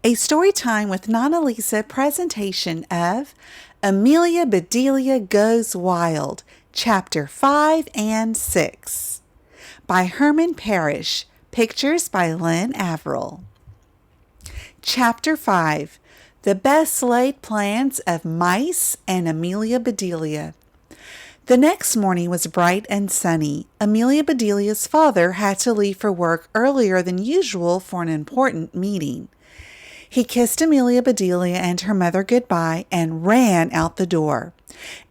A Storytime with Nana Lisa presentation of Amelia Bedelia Goes Wild, Chapter 5 and 6, by Herman Parish, pictures by Lynn Averill. Chapter 5, The Best Laid Plans of Mice and Amelia Bedelia. The next morning was bright and sunny. Amelia Bedelia's father had to leave for work earlier than usual for an important meeting. He kissed Amelia Bedelia and her mother goodbye and ran out the door.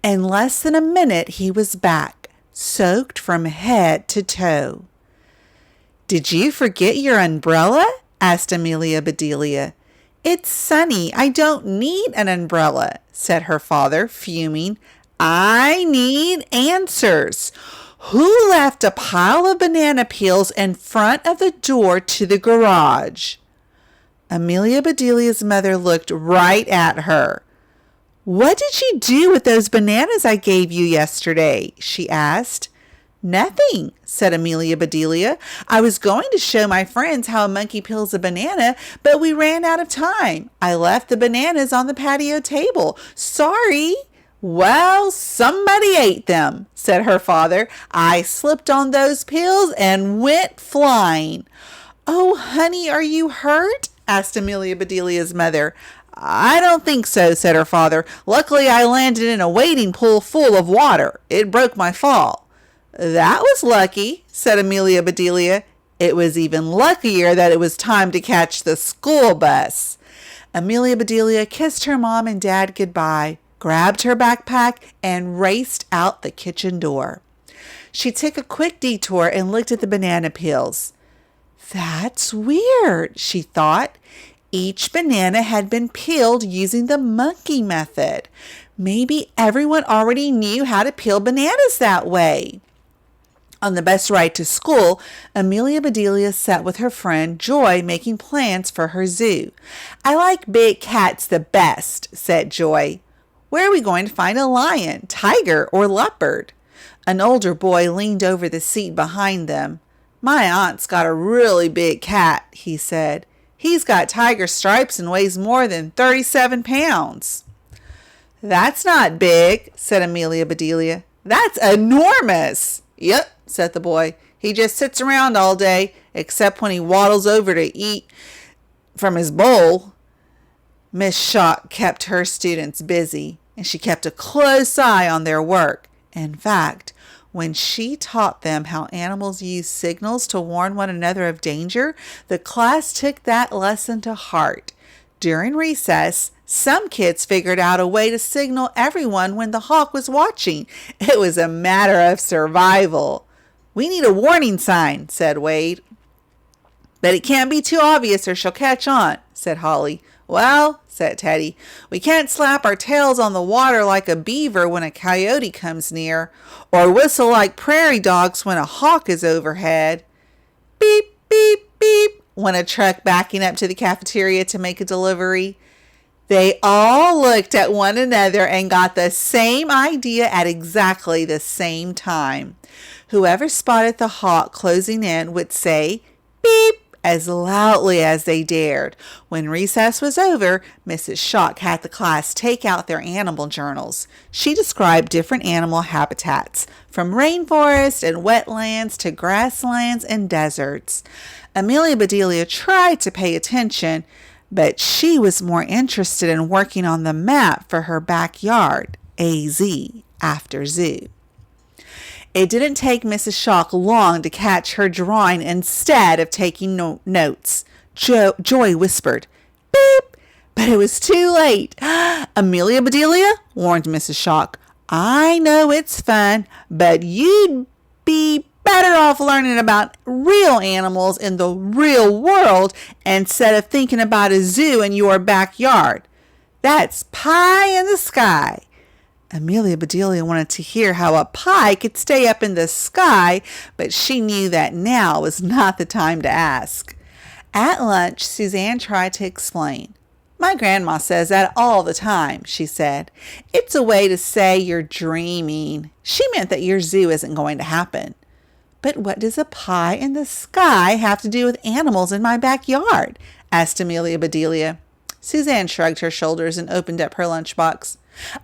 In less than a minute he was back, soaked from head to toe. "Did you forget your umbrella?" asked Amelia Bedelia. "It's sunny. I don't need an umbrella," said her father, fuming. "I need answers. Who left a pile of banana peels in front of the door to the garage?" Amelia Bedelia's mother looked right at her. "What did you do with those bananas I gave you yesterday?" she asked. "Nothing," said Amelia Bedelia. "I was going to show my friends how a monkey peels a banana, but we ran out of time. I left the bananas on the patio table. Sorry." "Well, somebody ate them," said her father. "I slipped on those peels and went flying." "Oh, honey, are you hurt?" asked Amelia Bedelia's mother. "I don't think so," said her father. "Luckily, I landed in a wading pool full of water. It broke my fall." "That was lucky," said Amelia Bedelia. "It was even luckier that it was time to catch the school bus." Amelia Bedelia kissed her mom and dad goodbye, grabbed her backpack, and raced out the kitchen door. She took a quick detour and looked at the banana peels. "That's weird," she thought. Each banana had been peeled using the monkey method. Maybe everyone already knew how to peel bananas that way. On the bus ride to school, Amelia Bedelia sat with her friend Joy making plans for her zoo. "I like big cats the best," said Joy. "Where are we going to find a lion, tiger, or leopard?" An older boy leaned over the seat behind them. "My aunt's got a really big cat," he said. "He's got tiger stripes and weighs more than 37 pounds. "That's not big," said Amelia Bedelia. "That's enormous." "Yep," said the boy. "He just sits around all day, except when he waddles over to eat from his bowl." Miss Schock kept her students busy, and she kept a close eye on their work. In fact, when she taught them how animals use signals to warn one another of danger, the class took that lesson to heart. During recess, some kids figured out a way to signal everyone when the hawk was watching. It was a matter of survival. "We need a warning sign," said Wade. "But it can't be too obvious or she'll catch on," said Holly. "Well," said Teddy, "we can't slap our tails on the water like a beaver when a coyote comes near, or whistle like prairie dogs when a hawk is overhead." "Beep, beep, beep," went a truck backing up to the cafeteria to make a delivery. They all looked at one another and got the same idea at exactly the same time. Whoever spotted the hawk closing in would say, "Beep," as loudly as they dared. When recess was over, Mrs. Schock had the class take out their animal journals. She described different animal habitats, from rainforests and wetlands to grasslands and deserts. Amelia Bedelia tried to pay attention, but she was more interested in working on the map for her backyard, AZ, after zoo. It didn't take Mrs. Schock long to catch her drawing instead of taking notes. Joy whispered, "Beep," but it was too late. "Amelia Bedelia," warned Mrs. Schock, "I know it's fun, but you'd be better off learning about real animals in the real world instead of thinking about a zoo in your backyard. That's pie in the sky." Amelia Bedelia wanted to hear how a pie could stay up in the sky, but she knew that now was not the time to ask. At lunch, Suzanne tried to explain. "My grandma says that all the time," she said. "It's a way to say you're dreaming. She meant that your zoo isn't going to happen." "But what does a pie in the sky have to do with animals in my backyard?" asked Amelia Bedelia. Suzanne shrugged her shoulders and opened up her lunchbox.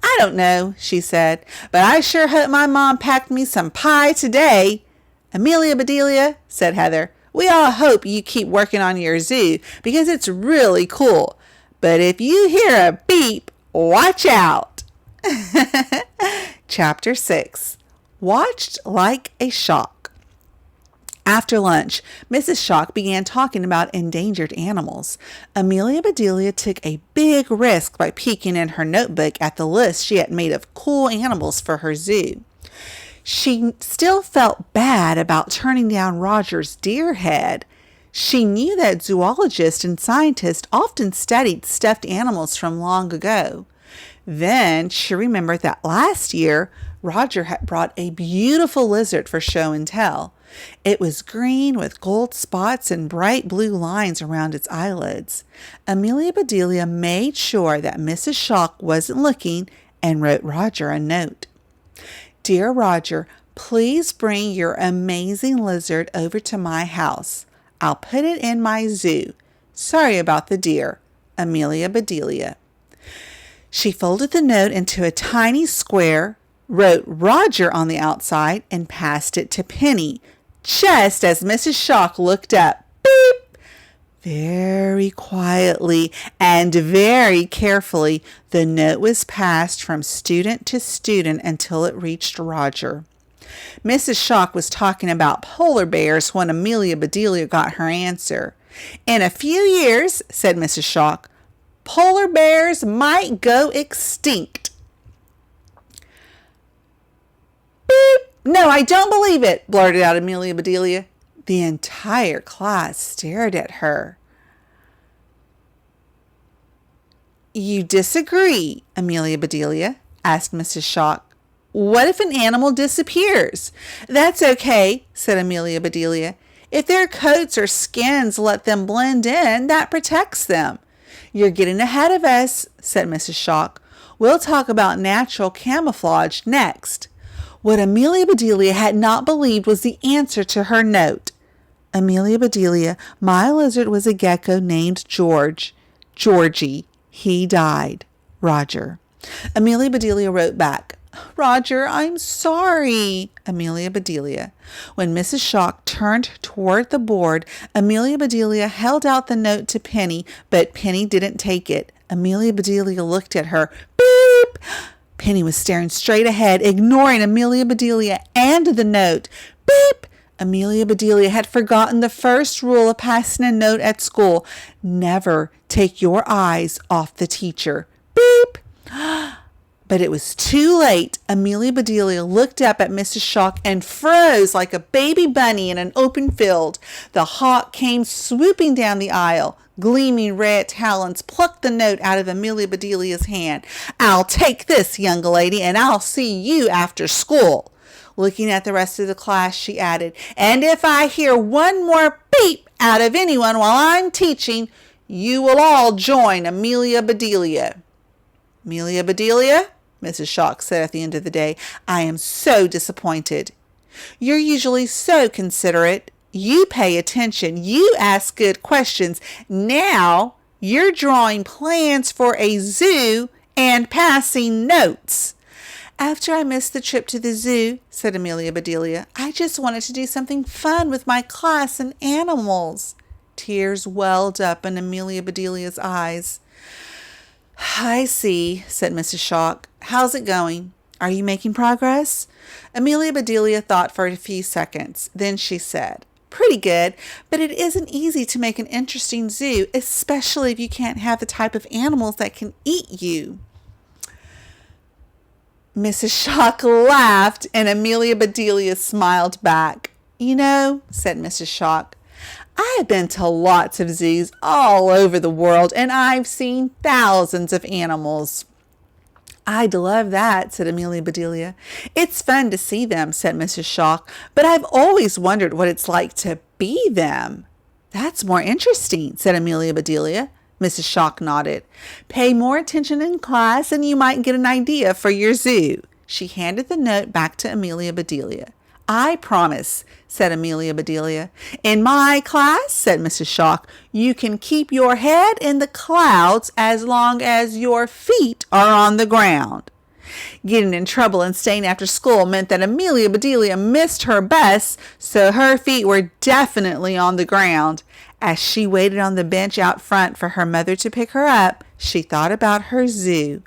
I don't know, she said, but I sure hope my mom packed me some pie today. Amelia Bedelia, said Heather, we all hope you keep working on your zoo because it's really cool. But if you hear a beep, watch out. Chapter 6. Watched like a shock. After lunch, Mrs. Shock began talking about endangered animals. Amelia Bedelia took a big risk by peeking in her notebook at the list she had made of cool animals for her zoo. She still felt bad about turning down Roger's deer head. She knew that zoologists and scientists often studied stuffed animals from long ago. Then she remembered that last year, Roger had brought a beautiful lizard for show and tell. It was green with gold spots and bright blue lines around its eyelids. Amelia Bedelia made sure that Mrs. Shock wasn't looking and wrote Roger a note. Dear Roger, please bring your amazing lizard over to my house. I'll put it in my zoo. Sorry about the deer. Amelia Bedelia. She folded the note into a tiny square, wrote Roger on the outside, and passed it to Penny, just as Mrs. Shock looked up. Beep! Very quietly and very carefully, the note was passed from student to student until it reached Roger. Mrs. Shock was talking about polar bears when Amelia Bedelia got her answer. In a few years, said Mrs. Shock, polar bears might go extinct. Beep! No, I don't believe it, blurted out Amelia Bedelia. The entire class stared at her. You disagree, Amelia Bedelia, asked Mrs. Shock. What if an animal disappears? That's okay, said Amelia Bedelia. If their coats or skins let them blend in, that protects them. You're getting ahead of us, said Mrs. Shock. We'll talk about natural camouflage next. What Amelia Bedelia had not believed was the answer to her note. Amelia Bedelia, my lizard was a gecko named Georgie. He died. Roger. Amelia Bedelia wrote back, Roger, I'm sorry. Amelia Bedelia. When Mrs. Shock turned toward the board, Amelia Bedelia held out the note to Penny, but Penny didn't take it. Amelia Bedelia looked at her. Beep! Penny was staring straight ahead, ignoring Amelia Bedelia and the note. Beep! Amelia Bedelia had forgotten the first rule of passing a note at school. Never take your eyes off the teacher. Beep! But it was too late. Amelia Bedelia looked up at Mrs. Shock and froze like a baby bunny in an open field. The hawk came swooping down the aisle. Gleaming red talons plucked the note out of Amelia Bedelia's hand. I'll take this, young lady, and I'll see you after school. Looking at the rest of the class, she added, and if I hear one more beep out of anyone while I'm teaching, you will all join Amelia Bedelia. Amelia Bedelia? Mrs. Shock said at the end of the day, I am so disappointed. You're usually so considerate. You pay attention. You ask good questions. Now you're drawing plans for a zoo and passing notes. After I missed the trip to the zoo, said Amelia Bedelia, I just wanted to do something fun with my class and animals. Tears welled up in Amelia Bedelia's eyes. I see, said Mrs. Shock. How's it going? Are you making progress? Amelia Bedelia thought for a few seconds. Then she said, pretty good, but it isn't easy to make an interesting zoo, especially if you can't have the type of animals that can eat you. Mrs. Shock laughed, and Amelia Bedelia smiled back. You know, said Mrs. Shock, I have been to lots of zoos all over the world, and I've seen thousands of animals. I'd love that, said Amelia Bedelia. It's fun to see them, said Mrs. Shock, but I've always wondered what it's like to be them. That's more interesting, said Amelia Bedelia. Mrs. Shock nodded. Pay more attention in class and you might get an idea for your zoo. She handed the note back to Amelia Bedelia. I promise, said Amelia Bedelia. In my class, said Mrs. Shock, you can keep your head in the clouds as long as your feet are on the ground. Getting in trouble and staying after school meant that Amelia Bedelia missed her bus, so her feet were definitely on the ground. As she waited on the bench out front for her mother to pick her up, she thought about her zoo,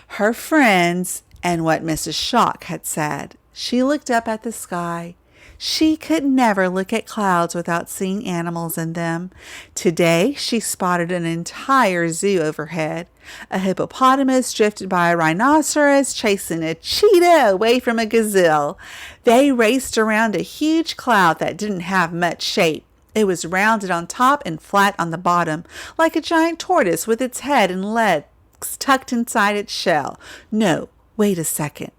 her friends, and what Mrs. Shock had said. She looked up at the sky. She could never look at clouds without seeing animals in them. Today, she spotted an entire zoo overhead. A hippopotamus drifted by a rhinoceros, chasing a cheetah away from a gazelle. They raced around a huge cloud that didn't have much shape. It was rounded on top and flat on the bottom, like a giant tortoise with its head and legs tucked inside its shell. No, wait a second.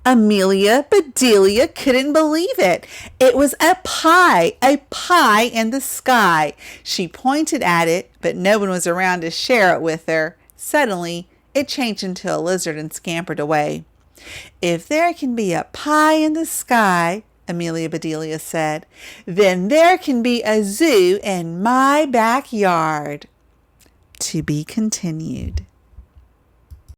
Amelia Bedelia couldn't believe it. It was a pie in the sky. She pointed at it, but no one was around to share it with her. Suddenly, it changed into a lizard and scampered away. If there can be a pie in the sky, Amelia Bedelia said, then there can be a zoo in my backyard. To be continued.